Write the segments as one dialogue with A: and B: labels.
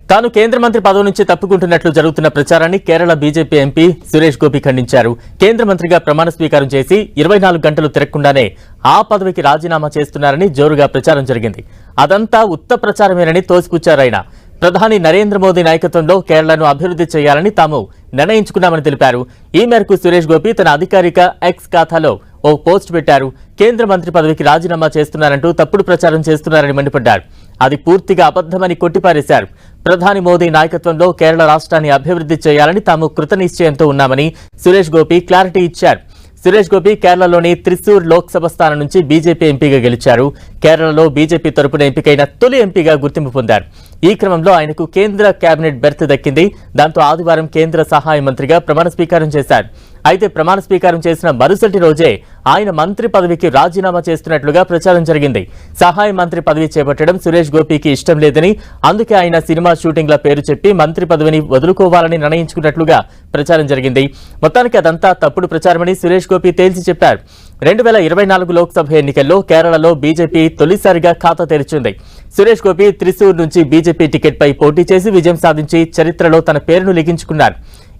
A: తాను కేంద్ర మంత్రి పదవి నుంచి తప్పుకుంటున్నట్లు జరుగుతున్న ప్రచారాన్ని కేరళ బీజేపీ ఎంపీ సురేష్ గోపి ఖండించారు. కేంద్ర మంత్రిగా ప్రమాణ స్వీకారం చేసి 24 గంటలు తిరగకుండానే ఆ పదవికి రాజీనామా చేస్తున్నారని జోరుగా ప్రచారం జరిగింది. అదంతా ఉత్త ప్రచారమేనని తోసిపుచ్చారాయన. ప్రధాని నరేంద్ర మోదీ నాయకత్వంలో కేరళను అభివృద్ధి చేయాలని తాము నిర్ణయించుకున్నామని తెలిపారు. ఈ మేరకు సురేష్ గోపి తన అధికారిక ఎక్స్ ఖాతాలో ఓ పోస్ట్ పెట్టారు. కేంద్ర మంత్రి పదవికి రాజీనామా చేస్తున్నారంటూ తప్పుడు ప్రచారం చేస్తున్నారని మండిపడ్డారు. అది పూర్తిగా అబద్ధమని కొట్టిపారేశారు. ప్రధాని మోదీ నాయకత్వంలో కేరళ రాష్ట్రాన్ని అభివృద్ధి చేయాలని తాము కృతనిశ్చయంతో ఉన్నామని సురేష్ గోపి క్లారిటీ ఇచ్చారు. సురేష్ గోపి కేరళలోని త్రిశూర్ లోక్సభ స్థానం నుంచి బీజేపీ ఎంపీగా గెలిచారు. కేరళలో బీజేపీ తరపున ఎంపికైన తొలి ఎంపీగా గుర్తింపు పొందారు. ఈ క్రమంలో ఆయనకు కేంద్ర కేబినెట్ బెర్త్ దక్కింది. దాంతో ఆదివారం కేంద్ర సహాయ మంత్రిగా ప్రమాణ స్వీకారం చేశారు. అయితే ప్రమాణ స్వీకారం చేసిన మరుసటి రోజే ఆయన మంత్రి పదవికి రాజీనామా చేస్తున్నట్లుగా ప్రచారం జరిగింది. సహాయ మంత్రి పదవి చేపట్టడం సురేష్ గోపికి ఇష్టం లేదని, అందుకే ఆయన సినిమా షూటింగ్ల పేరు చెప్పి మంత్రి పదవిని వదులుకోవాలని నిర్ణయించుకున్నట్లుగా ప్రచారం జరిగింది. మొత్తానికి అదంతా తప్పుడు ప్రచారమని సురేష్ గోపి తేల్చి చెప్పారు. 2024 లోక్సభ ఎన్నికల్లో కేరళలో బీజేపీ తొలిసారిగా ఖాతా తెరిచింది. సురేష్ గోపి త్రిశూర్ నుంచి బీజేపీ టికెట్ పై పోటీ చేసి విజయం సాధించి చరిత్రలో తన పేరును లిఖించుకున్నారు.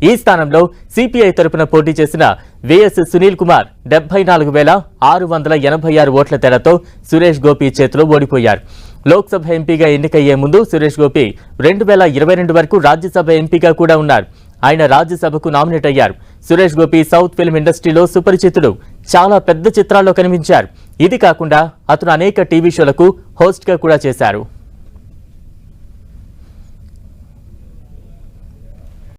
A: ఈ స్థానంలో సిపిఐ తరపున పోటీ చేసిన వైఎస్ సునీల్ కుమార్ 74,686 ఓట్ల తేడాతో సురేష్ గోపి చేతిలో ఓడిపోయారు. లోక్సభ ఎంపీగా ఎన్నికయ్యే ముందు సురేష్ గోపి 2022 వరకు రాజ్యసభ ఎంపీగా కూడా ఉన్నారు. ఆయన రాజ్యసభకు నామినేట్ అయ్యారు. సురేష్ గోపి సౌత్ ఫిల్మ్ ఇండస్ట్రీలో సుపరిచితుడు. చాలా పెద్ద చిత్రాల్లో కనిపించారు. ఇది కాకుండా అతను అనేక టీవీ షోలకు హోస్ట్ గా కూడా చేశారు.